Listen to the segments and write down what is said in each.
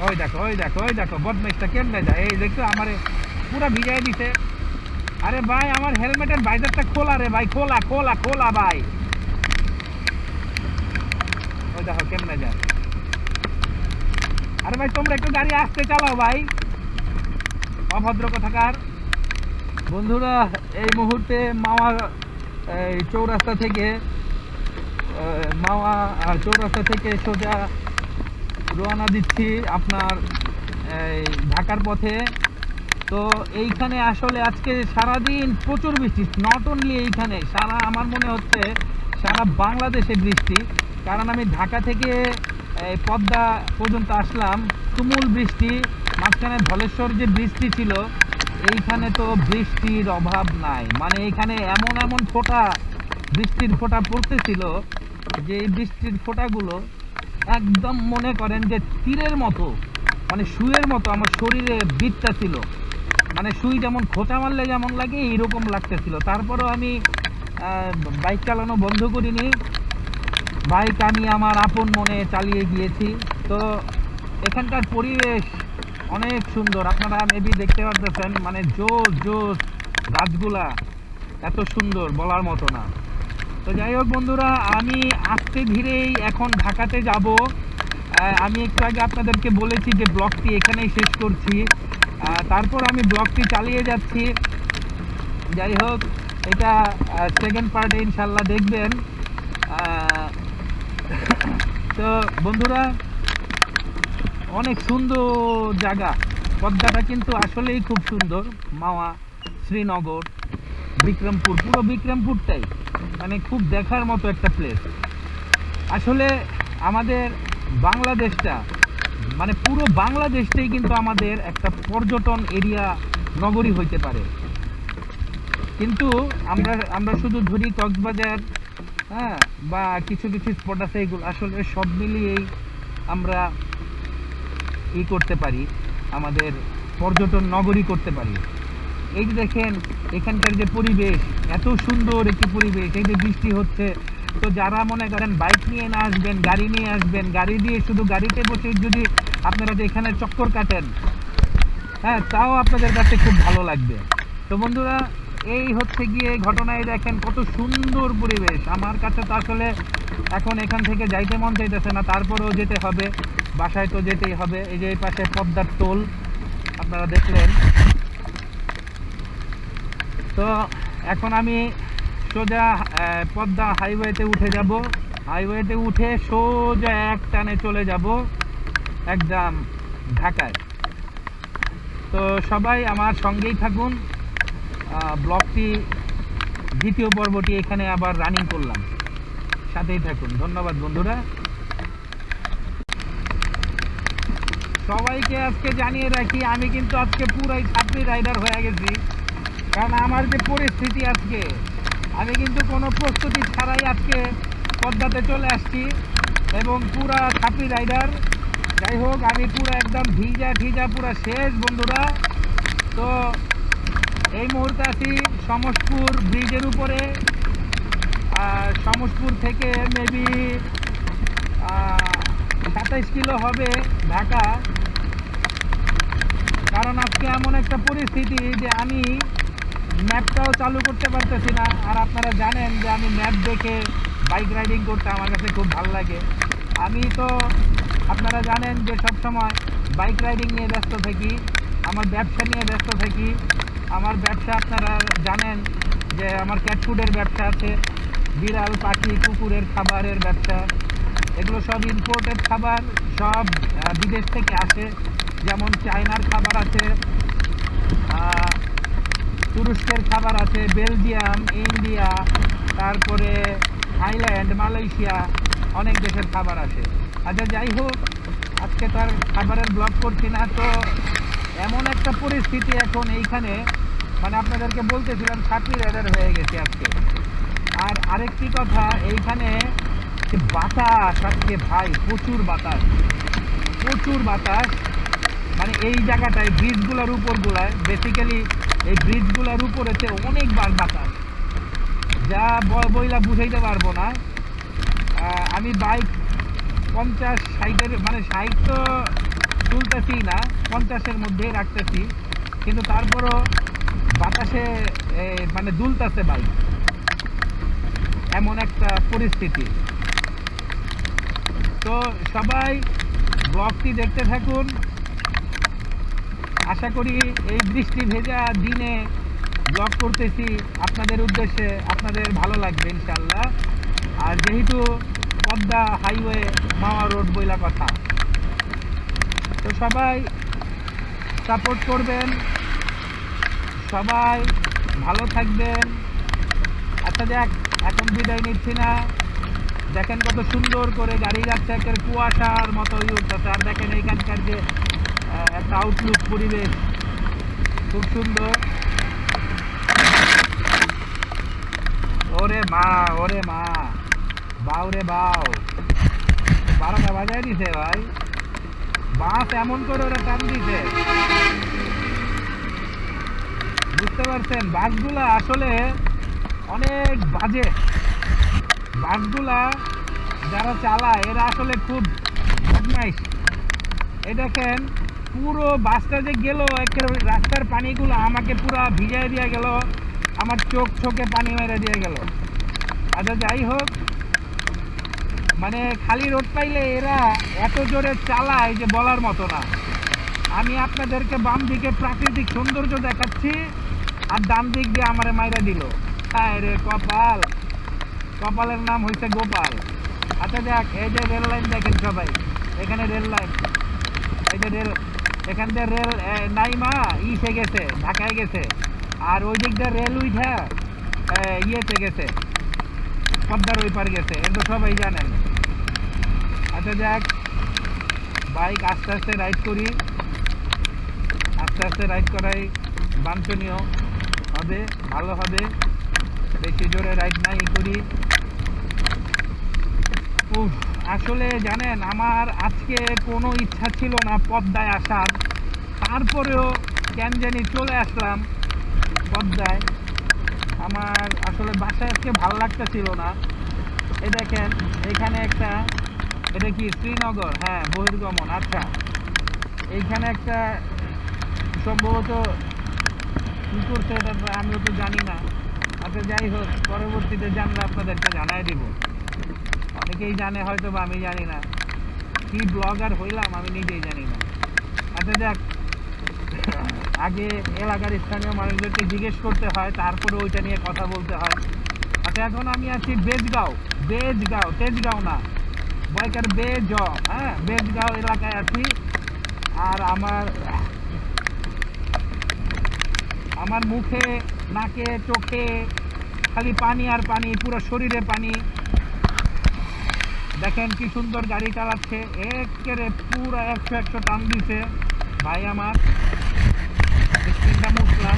ওই দেখো ওই দেখো ওই দেখো বদমেশটা কেমনে যায়, এই দেখো আমারে পুরা ভিজাই দিছে। আরে ভাই আমার হেলমেটের ভাইজারটা খোলা রে ভাই, খোলা খোলা খোলা ভাই। ওই দেখো কেমনে যায়। আরে ভাই তোমরা একটু গাড়ি আসতে চালাও ভাই, অভদ্র কোথাকার। বন্ধুরা এই মুহূর্তে মাওয়া এই চৌরাস্তা থেকে মাওয়া চৌরাস্তা থেকে সোজা রওনা দিচ্ছি আপনার এই ঢাকার পথে। তো এইখানে আসলে আজকে সারাদিন প্রচুর বৃষ্টি, নট অনলি এইখানে, সারা আমার মনে হচ্ছে সারা বাংলাদেশে বৃষ্টি। কারণ আমি ঢাকা থেকে পদ্মা পর্যন্ত আসলাম, তুমুল বৃষ্টি। মাঝখানে ধলেশ্বর যে বৃষ্টি ছিল, এইখানে তো বৃষ্টির অভাব নাই। মানে এইখানে এমন এমন ফোঁটা, বৃষ্টির ফোঁটা পড়তেছিল যে এই বৃষ্টির ফোঁটাগুলো একদম মনে করেন যে তীরের মতো, মানে সুইয়ের মতো আমার শরীরে বিটটা ছিল। মানে সুই যেমন খোঁচা মারলে যেমন লাগে এইরকম লাগতেছিল। তারপরেও আমি বাইক চালানো বন্ধ করিনি, বাইক আমি আমার আপন মনে চালিয়ে গিয়েছি। তো এখানকার পরিবেশ অনেক সুন্দর, আপনারা মেবি দেখতে পারতেছেন। মানে জোস জোস গাছগুলা এত সুন্দর বলার মতো না। তো যাই হোক বন্ধুরা, আমি আস্তে ধীরেই এখন ঢাকাতে যাব। আমি একটু আগে আপনাদেরকে বলেছি যে ব্লগটি এখানেই শেষ করছি, তারপর আমি ব্লগটি চালিয়ে যাচ্ছি। যাই হোক, এটা সেকেন্ড পার্টে ইনশাল্লাহ দেখবেন। তো বন্ধুরা অনেক সুন্দর জায়গা, পদ্মাটা কিন্তু আসলেই খুব সুন্দর। মাওয়া, শ্রীনগর, বিক্রমপুর, পুরো বিক্রমপুরটাই মানে খুব দেখার মতো একটা প্লেস। আসলে আমাদের বাংলাদেশটা, মানে পুরো বাংলাদেশটাই কিন্তু আমাদের একটা পর্যটন এরিয়া, নগরী হইতে পারে। কিন্তু আমরা শুধু ধরি কক্সবাজার, হ্যাঁ, বা কিছু কিছু স্পট আছে, এগুলো আসলে সব মিলিয়েই আমরা করতে পারি, আমাদের পর্যটন নগরী করতে পারি। এই যে দেখেন এখানকার যে পরিবেশ, এত সুন্দর একটি পরিবেশ। এই যে বৃষ্টি হচ্ছে, তো যারা মনে করেন বাইক নিয়ে না আসবেন, গাড়ি নিয়ে আসবেন, গাড়ি দিয়ে শুধু গাড়িতে বসে যদি আপনারা যে এখানে চক্কর কাটেন, হ্যাঁ, তাও আপনাদের কাছে খুব ভালো লাগবে। তো বন্ধুরা এই হচ্ছে গিয়ে ঘটনায়, দেখেন কত সুন্দর পরিবেশ। আমার কাছে তো আসলে এখন এখান থেকে যাইতে মন চাইতেছে না, তারপরেও যেতে হবে, বাসায় তো যেতেই হবে। এই যে এই পাশে পদ্মার টোল আপনারা দেখলেন। তো এখন আমি সোজা পদ্মা হাইওয়েতে উঠে যাব। হাইওয়েতে উঠে সোজা এক টানে চলে যাব একদম ঢাকায়। তো সবাই আমার সঙ্গেই থাকুন। ব্লগটি দ্বিতীয় পর্বটি এখানে আবার রানিং করলাম, সাথেই থাকুন। ধন্যবাদ বন্ধুরা। সবাইকে আজকে জানিয়ে রাখি, আমি কিন্তু আজকে পুরাই ছাত্রী রাইডার হয়ে গেছি। কারণ আমার যে পরিস্থিতি আজকে, আমি কিন্তু কোনো প্রস্তুতি ছাড়াই আজকে পদ্মাতে চলে আসছি এবং পুরা ছাত্রী রাইডার। যাই হোক, আমি পুরো একদম ভিজা ভিজা পুরা শেষ বন্ধুরা। তো এই মুহূর্তে আছি সমসপুর ব্রিজের উপরে। সমসপুর থেকে মেবি 27 কিলো হবে ঢাকা। কারণ আজকে এমন একটা পরিস্থিতি যে আমি ম্যাপটাও চালু করতে পারতেছি না। আর আপনারা জানেন যে আমি ম্যাপ দেখে বাইক রাইডিং করতে আমার কাছে খুব ভালো লাগে। আমি তো আপনারা জানেন যে সবসময় বাইক রাইডিং নিয়ে ব্যস্ত থাকি, আমার ব্যবসা নিয়ে ব্যস্ত থাকি। আমার ব্যবসা আপনারা জানেন যে আমার ক্যাট ফুডের ব্যবসা আছে, বিড়াল পাখি কুকুরের খাবারের ব্যবসা। এগুলো সব ইম্পোর্টেড খাবার, সব বিদেশ থেকে আসে। যেমন চায়নার খাবার আছে, তুরস্কের খাবার আছে, বেলজিয়াম, ইন্ডিয়া, তারপরে থাইল্যান্ড, মালয়েশিয়া, অনেক দেশের খাবার আছে। আচ্ছা যাই হোক, আজকে তার খাবারের ব্লগ করছি না। তো এমন একটা পরিস্থিতি এখন এইখানে, মানে আপনাদেরকে বলতেছিলাম ছাত্রী রাইডার হয়ে গেছে আজকে। আর আরেকটি কথা, এইখানে বাতাস আজকে ভাই, প্রচুর বাতাস, প্রচুর বাতাস। মানে এই জায়গাটায় ব্রিজগুলোর উপরগুলায়, বেসিক্যালি এই ব্রিজগুলোর উপরেতে অনেকবার বাতাস, যা বইলা বুঝাইতে পারবো না। আমি বাইক 50-60-এর, মানে 60 তো তুলতেছি না, 50-এর মধ্যেই রাখতেছি, কিন্তু তারপরও বাতাসে মানে দুলতেছে বাইক, এমন একটা পরিস্থিতি। তো সবাই ব্লগটি দেখতে থাকুন। আশা করি এই বৃষ্টি ভেজা দিনে ব্লগ করতেছি আপনাদের উদ্দেশ্যে, আপনাদের ভালো লাগবে ইনশাল্লাহ। আর যেহেতু পদ্মা হাইওয়ে মাওয়া রোড বইলা কথা, তো সবাই সাপোর্ট করবেন, সবাই ভালো থাকবেন। আচ্ছা যাক, এখন বিদায় নিচ্ছি না। দেখেন কত সুন্দর করে গাড়ি যাচ্ছে, একটা কুয়াশার মতো উঠতেছে। আর দেখেন এইখানকার যে একটা আউটলুক, পরিবেশ খুব সুন্দর। ওরে মা, ওরে মা, বাউ রে বাউ, 12টা বাজায় দিছে ভাই। বাস এমন করে ওরা টান দিছে, বুঝতে পারছেন? বাসগুলা আসলে অনেক বাজে। বাসগুলা যারা চালায় এরা আসলে খুব বদমাইশ। এই দেখেন পুরো বাসটা যে গেল, একেবারে রাস্তার পানিগুলো আমাকে পুরো ভিজাই দিয়ে গেল, আমার চোখে পানি মেরে দিয়ে গেল। আচ্ছা যাই হোক, মানে খালি রোড পাইলে এরা এত জোরে চালায় যে বলার মতো না। আমি আপনাদেরকে বাম দিকে প্রাকৃতিক সৌন্দর্য দেখাচ্ছি, আর ডান দিক দিয়ে আমারে মাইরা দিল। হায় রে কপাল, কপালের নাম হয়েছে গোপাল। আচ্ছা যাক, এই যে রেল লাইন দেখেন সবাই, এখানে রেল লাইন, এই যে রেল, এখান দিয়ে রেল নাইমা ইসে গেছে, ঢাকায় গেছে। আর ওই দিক দিয়ে রেল উঠা ইয়েতে গেছে, পদ্মার ওই পার গেছে, এটা তো সবাই জানেন। আচ্ছা যাক, বাইক আস্তে আস্তে রাইড করি, আস্তে আস্তে রাইড করাই বাঞ্ছনীয় হবে, ভালো হবে। বেশি জোরে রাইড নাই করি। আসলে জানেন, আমার আজকে কোনো ইচ্ছা ছিল না পদ্মায় আসার, তারপরেও কেন জানি চলে আসলাম পদ্মায়। আমার আসলে বাসায় আজকে ভালো লাগতেছিল না। এই দেখেন এখানে একটা, এটা কি শ্রীনগর? হ্যাঁ, বহির্গমন। আচ্ছা, এইখানে একটা সম্ভবত কি করছে এটা আমিও তো জানি না। আচ্ছা যাই হোক, পরবর্তীতে জানলে আপনাদেরকে জানাই দিব। অনেকেই জানে হয়তো, বা আমি জানি না। কি ব্লগার হইলাম আমি নিজেই জানি না। আচ্ছা যাক, আগে এলাকার স্থানীয় মানুষদেরকে জিজ্ঞেস করতে হয়, তারপরে ওইটা নিয়ে কথা বলতে হয়। আচ্ছা, এখন আমি আছি বেজগাঁও, তেজগাঁও না, বয়কার হ্যাঁ, বেজগাঁও এলাকায় আছি। আর আমার মুখে, নাকে, চোখে খালি পানি আর পানি, পুরো শরীরে পানি। দেখেন কি সুন্দর গাড়ি চালাচ্ছে, একেবারে পুরো 100 টান দিছে ভাই আমার। স্ক্রিনটা মুছলাম।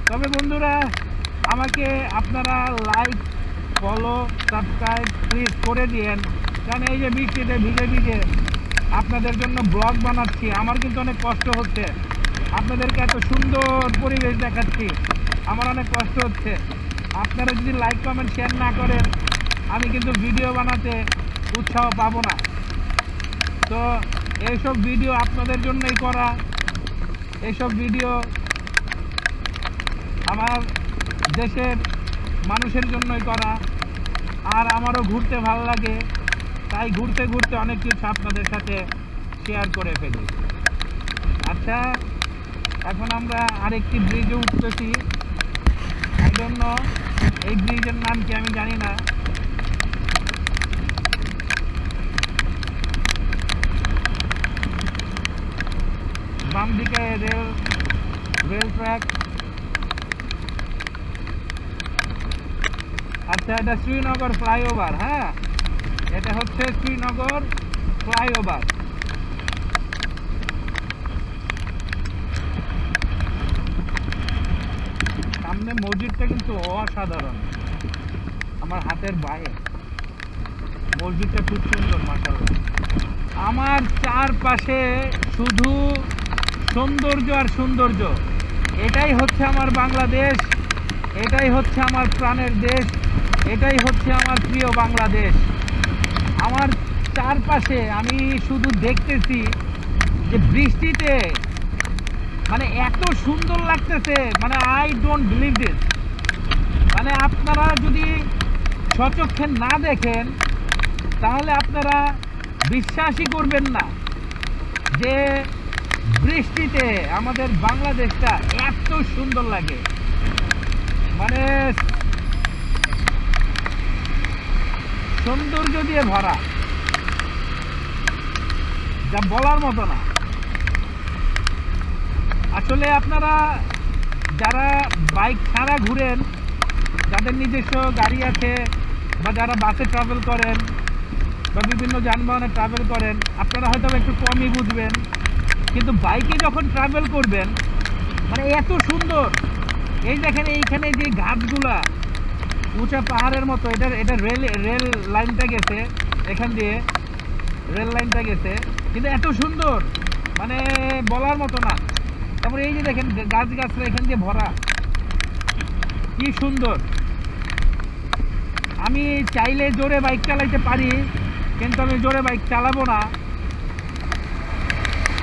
তবে বন্ধুরা, আমাকে আপনারা লাইক, ফলো, সাবস্ক্রাইব প্লিজ করে দিয়েন, কারণ এই যে বৃষ্টিতে ভিজে ভিজে আপনাদের জন্য ব্লগ বানাচ্ছি, আমার কিন্তু অনেক কষ্ট হচ্ছে। আপনাদেরকে এত সুন্দর পরিবেশ দেখাচ্ছি, আমার অনেক কষ্ট হচ্ছে। আপনারা যদি লাইক, কমেন্ট, শেয়ার না করেন, আমি কিন্তু ভিডিও বানাতে উৎসাহ পাবো না। তো এইসব ভিডিও আপনাদের জন্যই করা, এইসব ভিডিও আমার দেশের মানুষের জন্যই করা। আর আমারও ঘুরতে ভালো লাগে, তাই ঘুরতে ঘুরতে অনেক কিছু আপনাদের সাথে শেয়ার করে ফেলি। আচ্ছা, এখন আমরা আরেকটি ব্রিজে উঠতেছি। এই জন্য এই ব্রিজের নাম কি আমি জানি না। বাম দিকে রেল ট্র্যাক। আচ্ছা, এটা শ্রীনগর ফ্লাইওভার। হ্যাঁ, এটা হচ্ছে শ্রীনগর ফ্লাইওভার। সামনে মসজিদটা কিন্তু অসাধারণ, আমার হাতের বাইরে। মসজিদটা খুব সুন্দর মাশাআল্লাহ। আমার চারপাশে শুধু সৌন্দর্য আর সৌন্দর্য। এটাই হচ্ছে আমার বাংলাদেশ, এটাই হচ্ছে আমার প্রাণের দেশ, এটাই হচ্ছে আমার প্রিয় বাংলাদেশ। আমার চারপাশে আমি শুধু দেখতেছি যে বৃষ্টিতে মানে এত সুন্দর লাগতেছে, মানে আই ডোন্ট বিলিভ দিস। মানে আপনারা যদি স্বচক্ষে না দেখেন তাহলে আপনারা বিশ্বাসই করবেন না যে বৃষ্টিতে আমাদের বাংলাদেশটা এত সুন্দর লাগে। মানে সৌন্দর্য দিয়ে ভরা, যা বলার মতো না। আসলে আপনারা যারা বাইক ছাড়া ঘুরেন, যাদের নিজস্ব গাড়ি আছে বা যারা বাসে ট্রাভেল করেন বা বিভিন্ন যানবাহনে ট্রাভেল করেন, আপনারা হয়তো একটু কমই বুঝবেন, কিন্তু বাইকে যখন ট্রাভেল করবেন মানে এত সুন্দর। এই দেখেন এইখানে যে ঘাটগুলা উঁচা পাহাড়ের মতো, এটা রেল লাইনটা গেছে, এখান দিয়ে রেল লাইনটা গেছে, কিন্তু এত সুন্দর মানে বলার মতো না। তারপরে এই যে দেখেন গাছগাছরা এখান দিয়ে ভরা, কি সুন্দর। আমি চাইলে জোরে বাইক চালাইতে পারি, কিন্তু আমি জোরে বাইক চালাবো না,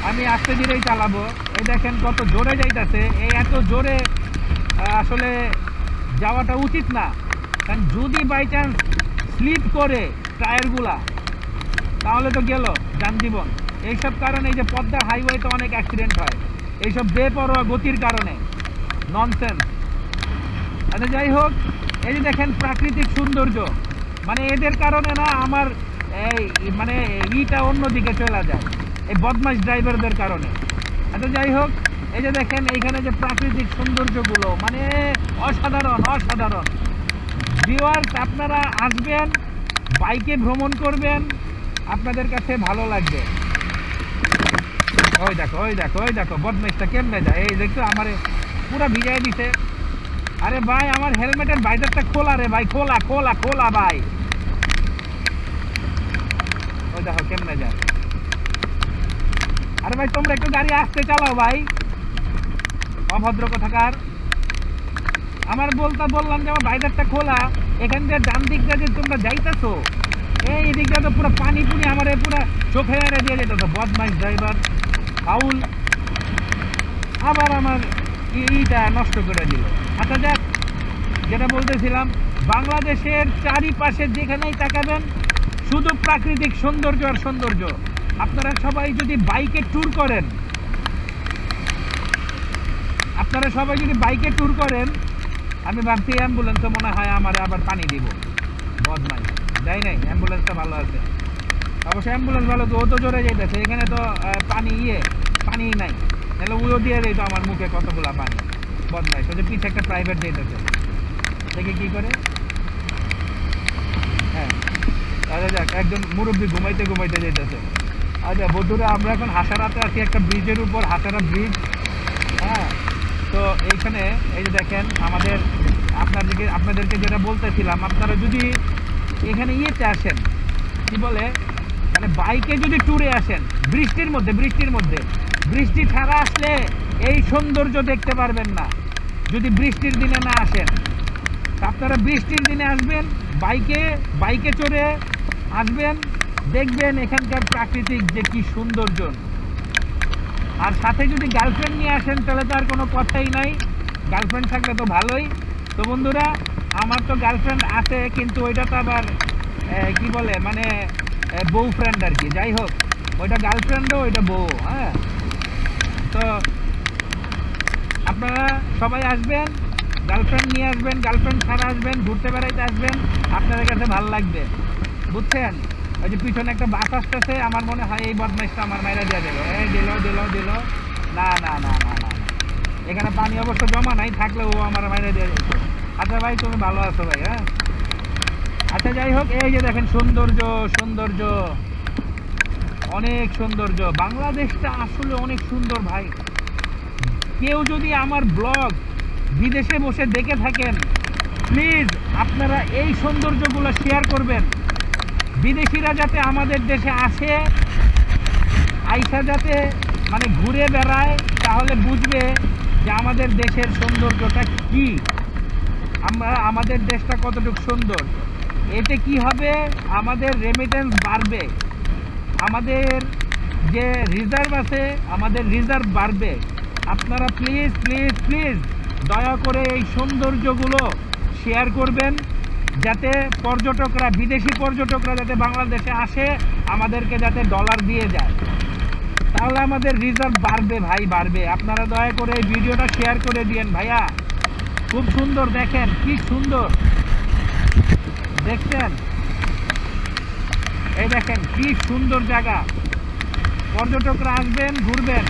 আমি আস্তে ধীরেই চালাবো। এই দেখেন কত জোরে যাইতেছে, এই এত জোরে আসলে যাওয়াটা উচিত না, কারণ যদি বাই চান্স স্লিপ করে টায়ারগুলা তাহলে তো গেল যানজীবন। এইসব কারণে এই যে পদ্মা হাইওয়েতে অনেক অ্যাক্সিডেন্ট হয়, এইসব বেপরোয়া গতির কারণে, ননসেন্স। আচ্ছা যাই হোক, এই যে দেখেন প্রাকৃতিক সৌন্দর্য, মানে এদের কারণে না আমার এই মানে ইটা অন্যদিকে চলে যায়, এই বদমাশ ড্রাইভারদের কারণে। আচ্ছা যাই হোক, এই যে দেখেন এইখানে যে প্রাকৃতিক সৌন্দর্যগুলো মানে অসাধারণ অসাধারণ। ভিউয়ার্স, আপনারা আসবেন, বাইকে ভ্রমণ করবেন, আপনাদের কাছে ভালো লাগবে। ওই দেখো ওই দেখো ওই দেখো বদমাইশটা কেমনে যায়, এই দেখছো আমার পুরো ভিজাই দিছে। আরে ভাই আমার হেলমেটের ভাইজারটা খোলা রে ভাই, খোলা খোলা খোলা ভাই। ওই দেখো কেমনে যায়। আরে ভাই তোমরা একটু গাড়ি আসতে চালাও ভাই, অভদ্র কোথাকার। আমার বললাম যে আমার ভাইজারটা খোলা, এখান দিয়ে ডান দিকটা যে তোমরা যাইতেছো, এই দিকটা তো পুরো পানি পুনি আমার পুরো চোখে এনে দিয়ে যেতেছো, বদমাইশ ড্রাইভার ফাউল। আবার আমার ইটা নষ্ট করে দিল। আচ্ছা যাক, যেটা বলতেছিলাম, বাংলাদেশের চারিপাশে যেখানেই তাকাবেন শুধু প্রাকৃতিক সৌন্দর্য আর সৌন্দর্য। আপনারা সবাই যদি বাইকে ট্যুর করেন, আমি ভাবছি অ্যাম্বুলেন্সে মনে হয় আমার আবার পানি দিব, বদমাইশ। যাই নাই, অ্যাম্বুলেন্সটা ভালো আছে অবশ্য, অ্যাম্বুলেন্স ভালো তো, ও তো জোরে যাইতেছে, এখানে তো পানি নাই, তাহলে উইও দিয়ে দিত আমার মুখে কতগুলা পানি, বদমাইশ। ওই যে পিছে একটা প্রাইভেট যেতেছে, দেখে কি করে। হ্যাঁ আচ্ছা যাক, একজন মুরব্বী ঘুমাইতে ঘুমাইতে যেতেছে। আচ্ছা বন্ধুরা, আমরা এখন হাসারাতে আছি, একটা ব্রিজের উপর, হাসারা ব্রিজ। হ্যাঁ, তো এইখানে এই যে দেখেন আমাদের আপনাদেরকে যেটা বলতেছিলাম, আপনারা যদি এখানে ইয়েতে আসেন, কি বলে মানে বাইকে যদি ট্যুরে আসেন বৃষ্টি ছাড়া আসলে এই সৌন্দর্য দেখতে পারবেন না, যদি বৃষ্টির দিনে না আসেন। আপনারা বৃষ্টির দিনে আসবেন, বাইকে চড়ে আসবেন, দেখবেন এখানকার প্রাকৃতিক যে কি সৌন্দর্য। আর সাথে যদি গার্লফ্রেন্ড নিয়ে আসেন তাহলে তো আর কোনো কথাই নাই, গার্লফ্রেন্ড থাকলে তো ভালোই। তো বন্ধুরা, আমার তো গার্লফ্রেন্ড আছে, কিন্তু ওইটা তো আবার কি বলে মানে বউ ফ্রেন্ড আর কি। যাই হোক, ওইটা গার্লফ্রেন্ডও ওইটা বউ। হ্যাঁ, তো আপনারা সবাই আসবেন, গার্লফ্রেন্ড নিয়ে আসবেন, গার্লফ্রেন্ড ছাড়া আসবেন, ঘুরতে বেড়াইতে আসবেন, আপনাদের কাছে ভালো লাগবে, বুঝছেন। ওই যে পিছনে একটা বাস আসতেছে, আমার মনে হয় এই বদমাইশটা আমার মাইরা দিয়ে দেবে। এই দিল না না না না না, এখানে পানি অবশ্য জমা নাই, থাকলে ও আমার মাইরা দিয়ে দিচ্ছে। আচ্ছা ভাই তুমি ভালো আছো ভাই? হ্যাঁ আচ্ছা যাই হোক, এই যে দেখেন সৌন্দর্য অনেক সৌন্দর্য। বাংলাদেশটা আসলে অনেক সুন্দর ভাই। কেউ যদি আমার ব্লগ বিদেশে বসে দেখে থাকেন, প্লিজ আপনারা এই সৌন্দর্যগুলো শেয়ার করবেন। বিদেশিরা যাতে আমাদের দেশে আসে, আইসা যাতে মানে ঘুরে বেড়ায়, তাহলে বুঝবে যে আমাদের দেশের সৌন্দর্যটা কি, আমাদের দেশটা কতটুকু সুন্দর। এতে কি হবে, আমাদের রেমিটেন্স বাড়বে, আমাদের যে রিজার্ভ আছে আমাদের রিজার্ভ বাড়বে। আপনারা প্লিজ প্লিজ প্লিজ দয়া করে এই সৌন্দর্যগুলো শেয়ার করবেন, যাতে পর্যটকরা, বিদেশি পর্যটকরা যাতে বাংলাদেশে আসে, আমাদেরকে যাতে ডলার দিয়ে যায়, তাহলে আমাদের রিজার্ভ বাড়বে ভাই, বাড়বে। আপনারা দয়া করে এই ভিডিওটা শেয়ার করে দিয়েন ভাইয়া। খুব সুন্দর, দেখেন কি সুন্দর, দেখছেন? এই দেখেন কি সুন্দর জায়গা, পর্যটকরা আসবেন, ঘুরবেন।